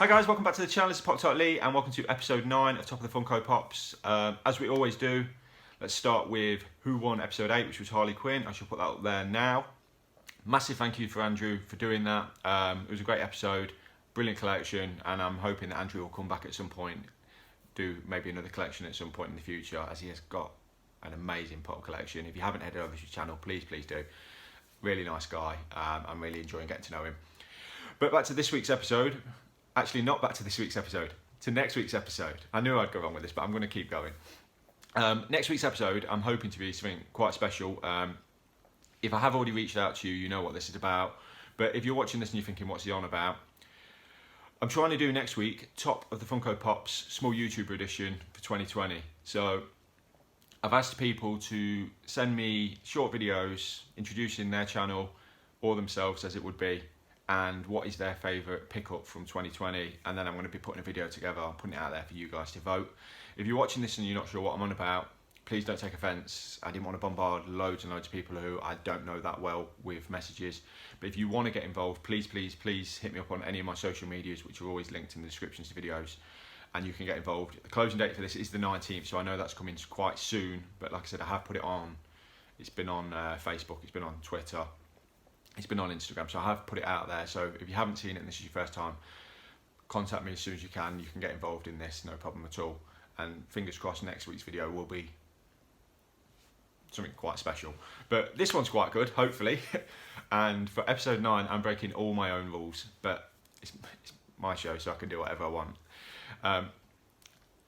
Hi guys, welcome back to the channel. This is Pop Tart Lee and welcome to episode 9 of Top of the Funko Pops. As we always do, let's start with who won episode 8, which was Harley Quinn. I shall put that up there now. Massive thank you for Andrew for doing that. It was a great episode, brilliant collection, and I'm hoping that Andrew will come back at some point, do maybe another collection at some point in the future, as he has got an amazing pop collection. If you haven't headed over to his channel, please do. Really nice guy. I'm really enjoying getting to know him. But back to this week's episode. Actually, not back to this week's episode, to next week's episode. I knew I'd go wrong with this, but I'm going to keep going. Next week's episode, I'm hoping to be something quite special. If I have already reached out to you, you know what this is about. But if you're watching this and you're thinking, what's he on about? I'm trying to do next week, Top of the Funko Pops, small YouTuber edition for 2020. So I've asked people to send me short videos introducing their channel or themselves as it would be, and what is their favourite pickup from 2020, and then I'm going to be putting a video together. I'm putting it out there for you guys to vote. If you're watching this and you're not sure what I'm on about, please don't take offence. I didn't want to bombard loads and loads of people who I don't know that well with messages. But if you want to get involved, please hit me up on any of my social medias, which are always linked in the descriptions to videos, and you can get involved. The closing date for this is the 19th, so I know that's coming quite soon. But like I said, I have put it on. It's been on Facebook, it's been on Twitter, it's been on Instagram, so I have put it out there. So if you haven't seen it and this is your first time, contact me as soon as you can. You can get involved in this, no problem at all. And fingers crossed next week's video will be something quite special. But this one's quite good, hopefully. And for episode 9, I'm breaking all my own rules, but it's my show, so I can do whatever I want.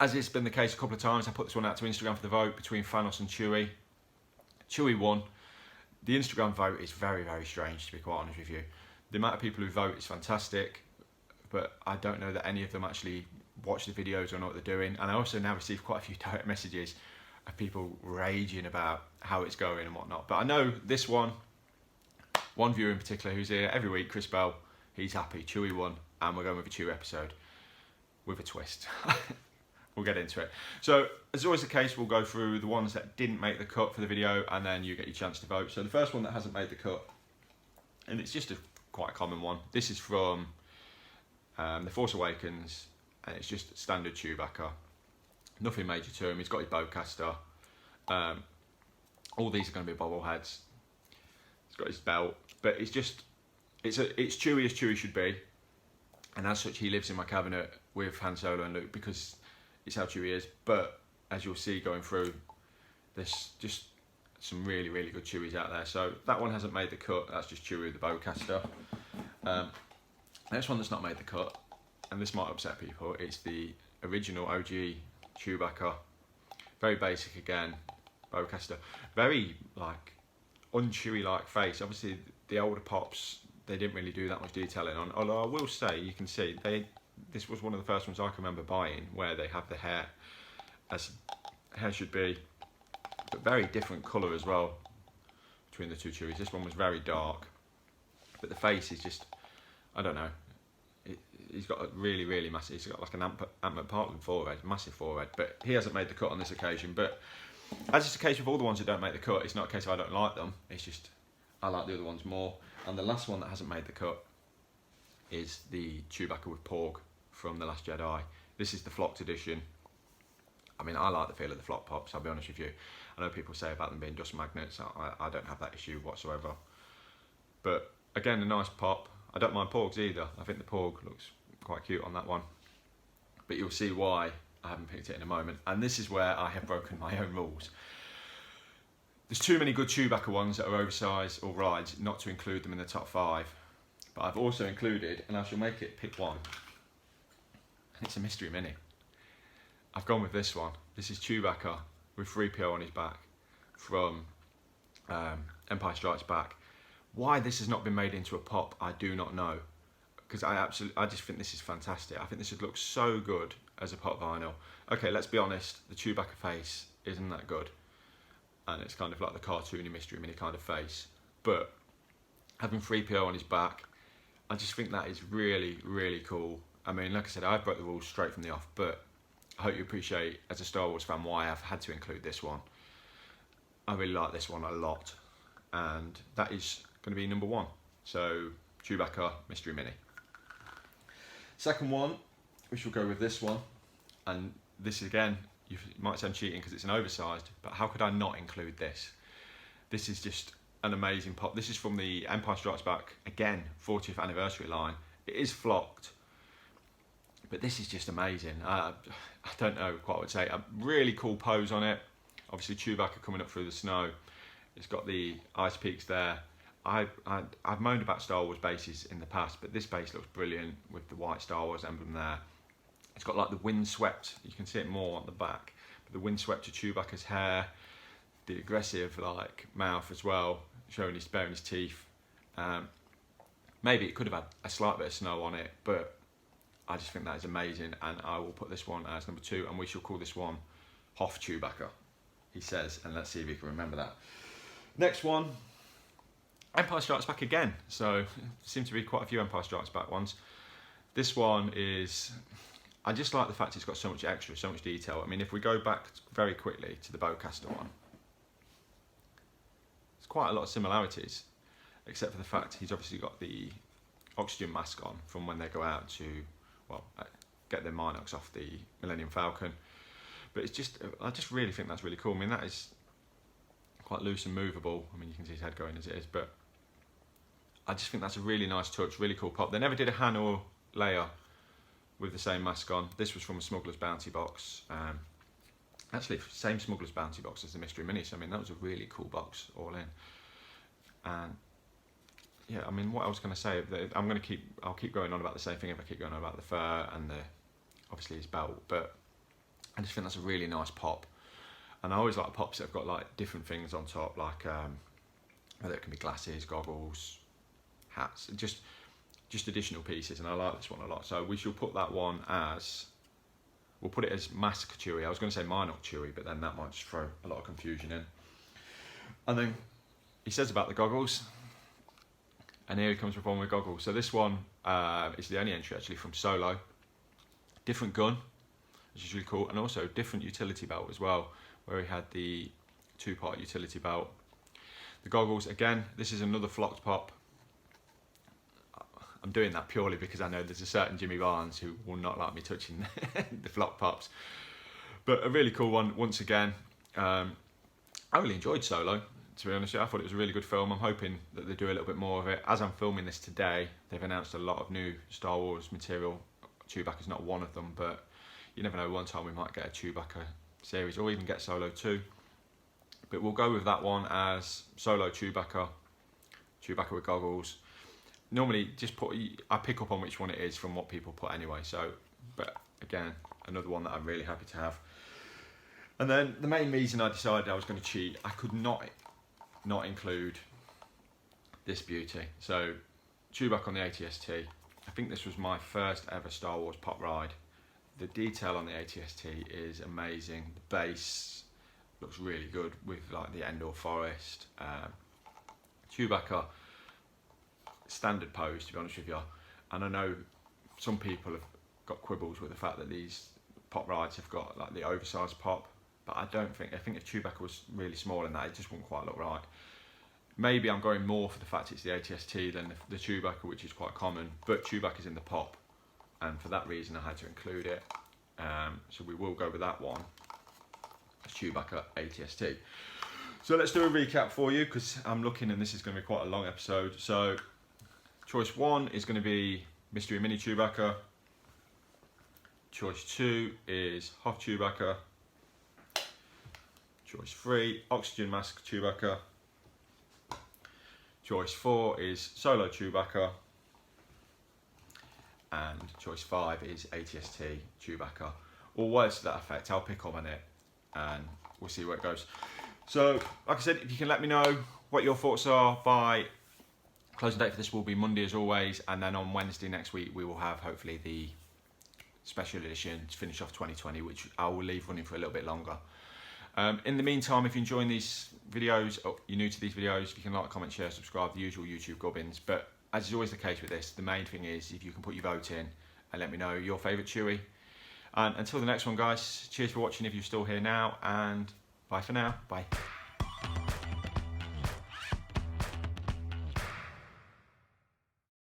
As it's been the case a couple of times, I put this one out to Instagram for the vote between Thanos and Chewie. Chewie won. The Instagram vote is very strange, to be quite honest with you. The amount of people who vote is fantastic, but I don't know that any of them actually watch the videos or know what they're doing. And I also now receive quite a few direct messages of people raging about how it's going and whatnot. But I know this one viewer in particular who's here every week, Chris Bell, he's happy. Chewie won, and we're going with a Chewie episode with a twist. We'll get into it. So, as always the case, we'll go through the ones that didn't make the cut for the video, and then you get your chance to vote. So the first one that hasn't made the cut, and it's just a quite common one. This is from The Force Awakens, and it's just standard Chewbacca. Nothing major to him. He's got his bowcaster. All these are going to be bobbleheads. He's got his belt, but it's Chewie as Chewie should be, and as such he lives in my cabinet with Han Solo and Luke because it's how Chewie is. But as you'll see going through, there's just some really good Chewies out there. So that one hasn't made the cut. That's just Chewie with the bowcaster. Next one that's not made the cut, and this might upset people, it's the original OG Chewbacca. Very basic again, bowcaster. Very like un-Chewie like face. Obviously the older pops, they didn't really do that much detailing on. Although I will say, you can see this was one of the first ones I can remember buying where they have the hair as hair should be, but very different colour as well between the two Chewies. This one was very dark, but the face is just, I don't know. He's got a really massive, he's got like an Ant Parkland forehead, massive forehead, but he hasn't made the cut on this occasion. But as is the case with all the ones that don't make the cut, it's not a case of I don't like them, it's just I like the other ones more. And the last one that hasn't made the cut is the Chewbacca with Porg from The Last Jedi. This is the flocked edition. I mean, I like the feel of the flock pops, I'll be honest with you. I know people say about them being dust magnets, I don't have that issue whatsoever. But again, a nice pop. I don't mind Porgs either. I think the Porg looks quite cute on that one. But you'll see why I haven't picked it in a moment. And this is where I have broken my own rules. There's too many good Chewbacca ones that are oversized or rides not to include them in the top 5. But I've also included, and I shall make it pick one, and it's a mystery mini. I've gone with this one. This is Chewbacca with 3PO on his back from Empire Strikes Back. Why this has not been made into a pop, I do not know. Because I just think this is fantastic. I think this would look so good as a pop vinyl. Okay, let's be honest, the Chewbacca face isn't that good. And it's kind of like the cartoony mystery mini kind of face. But having 3PO on his back, I just think that is really cool. I mean, like I said, I broke the rules straight from the off, but I hope you appreciate, as a Star Wars fan, why I've had to include this one. I really like this one a lot. And that is going to be number 1. So, Chewbacca Mystery Mini. Second one, we shall go with this one, and this again, you might say I'm cheating because it's an oversized, but how could I not include this? This is just an amazing pop. This is from the Empire Strikes Back, again, 40th anniversary line. It is flocked, but this is just amazing. I don't know what I would say. A really cool pose on it. Obviously Chewbacca coming up through the snow. It's got the ice peaks there. I've moaned about Star Wars bases in the past, but this base looks brilliant with the white Star Wars emblem there. It's got like the windswept, you can see it more on the back, but the windswept to Chewbacca's hair, the aggressive like mouth as well, showing his baring his teeth. Maybe it could have had a slight bit of snow on it, but I just think that is amazing, and I will put this one as number 2, and we shall call this one Hoth Chewbacca, he says, and let's see if you can remember that. Next one, Empire Strikes Back again. So seems to be quite a few Empire Strikes Back ones. This one is, I just like the fact it's got so much extra, so much detail. I mean, if we go back very quickly to the Bowcaster one, there's quite a lot of similarities, except for the fact he's obviously got the oxygen mask on from when they go out to, well, get their Minox off the Millennium Falcon. But it's just, I just really think that's really cool. I mean, that is quite loose and movable. I mean, you can see his head going as it is, but I just think that's a really nice touch, really cool pop. They never did a Han or Leia with the same mask on. This was from a Smuggler's Bounty box. Actually, same Smuggler's Bounty box as the Mystery Minis. I mean, that was a really cool box all in. And yeah, I mean, what I was going to say, I'll keep going on about the same thing if I keep going on about the fur and obviously his belt, but I just think that's a really nice pop. And I always like pops that have got like different things on top, like whether it can be glasses, goggles, hats, just additional pieces, and I like this one a lot. So we shall put that one as, we'll put it as Mask Chewie. I was going to say Minox Chewie, but then that might just throw a lot of confusion in. And then he says about the goggles, and here he comes with one with goggles. So this one is the only entry actually from Solo. Different gun, which is really cool, and also different utility belt as well, where he had the 2-part utility belt. The goggles, again, this is another flocked pop. I'm doing that purely because I know there's a certain Jimmy Barnes who will not like me touching the flock pops. But a really cool one, once again. I really enjoyed Solo, to be honest with you. I thought it was a really good film. I'm hoping that they do a little bit more of it. As I'm filming this today, they've announced a lot of new Star Wars material. Chewbacca's not one of them, but you never know, one time we might get a Chewbacca series, or even get Solo 2. But we'll go with that one as Solo Chewbacca with goggles. Normally, I pick up on which one it is from what people put anyway. So, but again, another one that I'm really happy to have. And then the main reason I decided I was going to cheat, I could not include this beauty. So, Chewbacca on the ATST. I think this was my first ever Star Wars pop ride. The detail on the ATST is amazing. The base looks really good with like the Endor Forest. Chewbacca, standard pose, to be honest with you. And I know some people have got quibbles with the fact that these pop rides have got like the oversized pop, but I think if Chewbacca was really small in that, it just wouldn't quite look right. Maybe I'm going more for the fact it's the ATST than the Chewbacca, which is quite common, but Chewbacca's in the pop, and for that reason I had to include it. So we will go with that one, Chewbacca ATST. So let's do a recap for you, because I'm looking and this is going to be quite a long episode. So choice 1 is going to be Mystery Mini Chewbacca. Choice 2 is Hoth Chewbacca. Choice 3, Oxygen Mask Chewbacca. Choice 4 is Solo Chewbacca. And choice 5 is ATST Chewbacca. All words to that effect. I'll pick up on it and we'll see where it goes. So, like I said, if you can let me know what your thoughts are by closing date for this will be Monday as always, and then on Wednesday next week we will have hopefully the special edition to finish off 2020, which I will leave running for a little bit longer. In the meantime, if you're enjoying these videos, or you're new to these videos, you can like, comment, share, subscribe, the usual YouTube gubbins. But as is always the case with this, the main thing is if you can put your vote in and let me know your favourite Chewie. And until the next one, guys, cheers for watching if you're still here now, and bye for now. Bye.